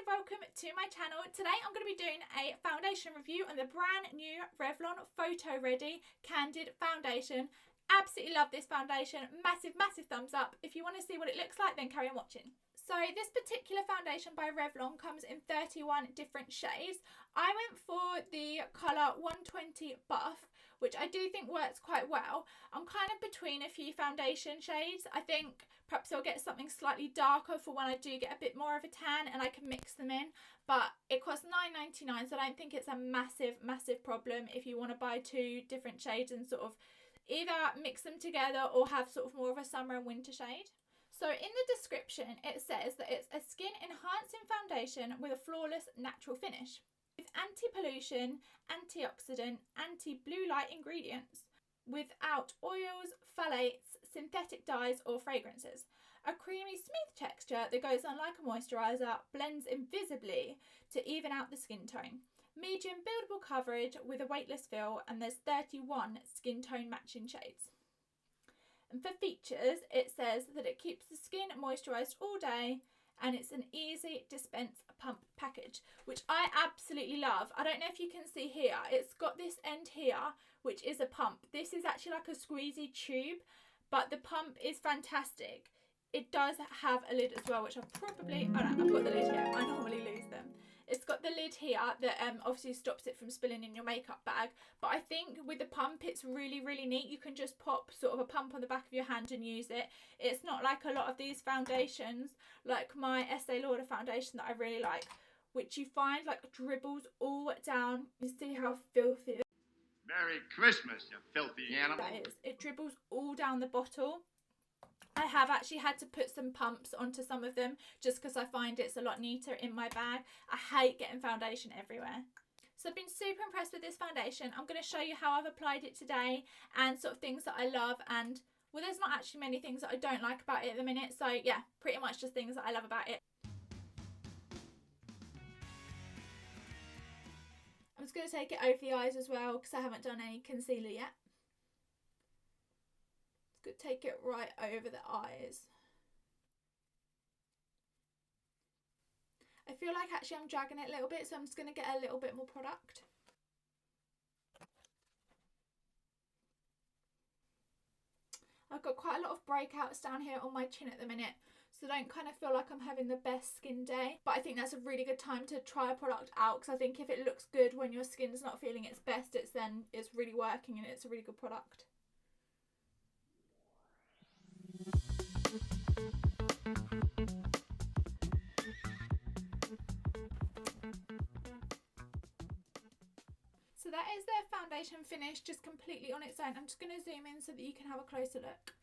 massive welcome to my channel. Today I'm going to be doing a foundation review on the brand new Revlon Photo Ready Candid foundation. Absolutely love this foundation. Massive thumbs up. If you want to see what it looks like, then carry on watching. So this particular foundation by Revlon comes in 31 different shades. I went for the colour 120 Buff, which I do think works quite well. I'm kind of between a few foundation shades. I think perhaps I'll get something slightly darker for when I do get a bit more of a tan and I can mix them in. But it costs £9.99, so I don't think it's a massive problem if you want to buy two different shades and sort of either mix them together or have sort of more of a summer and winter shade. So in the description it says that it's a skin enhancing foundation with a flawless natural finish with anti-pollution, antioxidant, anti-blue light ingredients, without oils, phthalates, synthetic dyes or fragrances. A creamy smooth texture that goes on like a moisturiser, blends invisibly to even out the skin tone. Medium buildable coverage with a weightless feel, and there's 31 skin tone matching shades. And for features, it says that it keeps the skin moisturised all day, and it's an easy dispense pump package, which I absolutely love. I don't know if you can see here, it's got this end here which is a pump. This is actually like a squeezy tube, but the pump is fantastic. It does have a lid as well, which I've got the lid here, I normally lose them. It's got the lid here that obviously stops it from spilling in your makeup bag. But I think with the pump, it's really neat. You can just pop sort of a pump on the back of your hand and use it. It's not like a lot of these foundations, like my Estee Lauder foundation that I really like, which you find like dribbles all down. You see how filthy it is? Merry Christmas, you filthy animal. That is. It dribbles all down the bottle. I have actually had to put some pumps onto some of them just because I find it's a lot neater in my bag. I hate getting foundation everywhere. So I've been super impressed with this foundation. I'm going to show you how I've applied it today and sort of things that I love, and well, there's not actually many things that I don't like about it at the minute, so yeah, pretty much just things that I love about it. I'm just going to take it over the eyes as well because I haven't done any concealer yet. Good, take it right over the eyes. I feel like actually I'm dragging it a little bit, so I'm just going to get a little bit more product. I've got quite a lot of breakouts down here on my chin at the minute, so I don't kind of feel like I'm having the best skin day. But I think that's a really good time to try a product out, because I think if it looks good when your skin's not feeling its best, it's really working and it's a really good product. So that is their foundation finish, just completely on its own. I'm just going to zoom in so that you can have a closer look.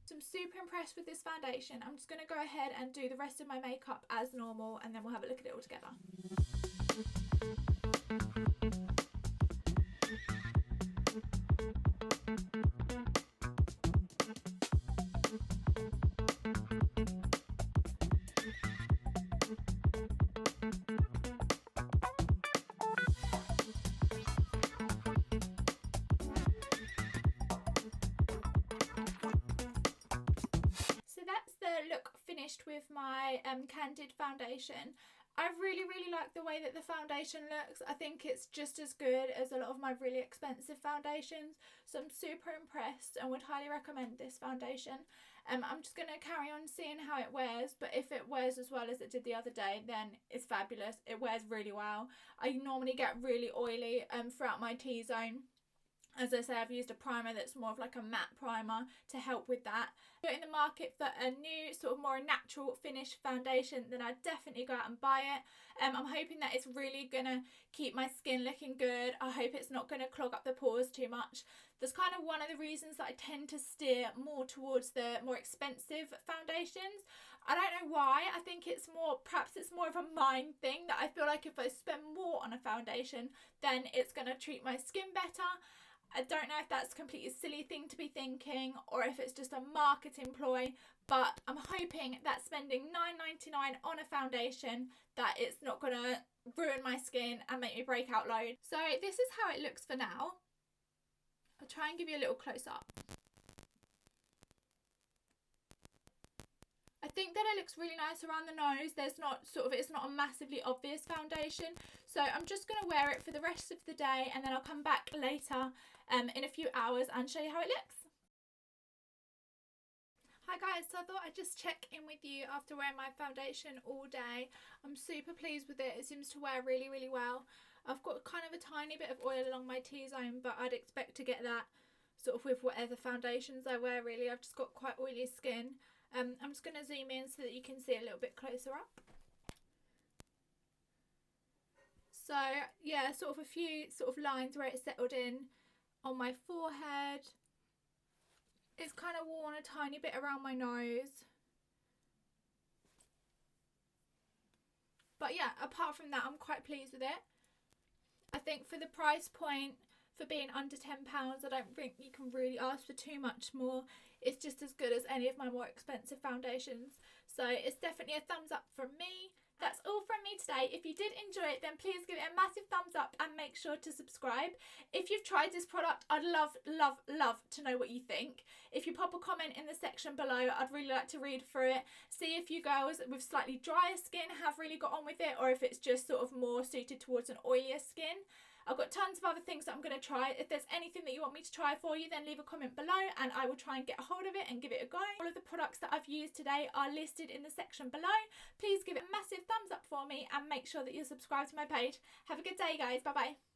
So I'm super impressed with this foundation. I'm just going to go ahead and do the rest of my makeup as normal, and then we'll have a look at it all together. Look finished with my Candid foundation. I really like the way that the foundation looks. I think it's just as good as a lot of my really expensive foundations, so I'm super impressed and would highly recommend this foundation. I'm just going to carry on seeing how it wears, but if it wears as well as it did the other day, then it's fabulous. It wears really well. I normally get really oily throughout my T-zone. As I say, I've used a primer that's more of like a matte primer to help with that. If you're in the market for a new sort of more natural finish foundation, then I'd definitely go out and buy it. I'm hoping that it's really going to keep my skin looking good. I hope it's not going to clog up the pores too much. That's kind of one of the reasons that I tend to steer more towards the more expensive foundations. I don't know why. I think it's more, perhaps it's more of a mind thing, that I feel like if I spend more on a foundation, then it's going to treat my skin better. I don't know if that's a completely silly thing to be thinking or if it's just a marketing ploy, but I'm hoping that spending £9.99 on a foundation, that it's not going to ruin my skin and make me break out loads. So this is how it looks for now. I'll try and give you a little close up. I think then it looks really nice around the nose. There's not it's not a massively obvious foundation. So I'm just going to wear it for the rest of the day, and then I'll come back later in a few hours and show you how it looks. Hi guys, so I thought I'd just check in with you after wearing my foundation all day. I'm super pleased with it. It seems to wear really, really well. I've got kind of a tiny bit of oil along my T-zone, but I'd expect to get that sort of with whatever foundations I wear really. I've just got quite oily skin. I'm just going to zoom in so that you can see a little bit closer up. So yeah, sort of a few sort of lines where it's settled in on my forehead. It's kind of worn a tiny bit around my nose. But yeah, apart from that, I'm quite pleased with it. I think for the price point, for being under £10, I don't think you can really ask for too much more. It's just as good as any of my more expensive foundations. So it's definitely a thumbs up from me. That's all from me today. If you did enjoy it, then please give it a massive thumbs up and make sure to subscribe. If you've tried this product, I'd love to know what you think. If you pop a comment in the section below, I'd really like to read through it. See if you girls with slightly drier skin have really got on with it, or if it's just sort of more suited towards an oilier skin. I've got tons of other things that I'm going to try. If there's anything that you want me to try for you, then leave a comment below and I will try and get a hold of it and give it a go. All of the products that I've used today are listed in the section below. Please give it a massive thumbs up for me and make sure that you're subscribed to my page. Have a good day, guys. Bye bye.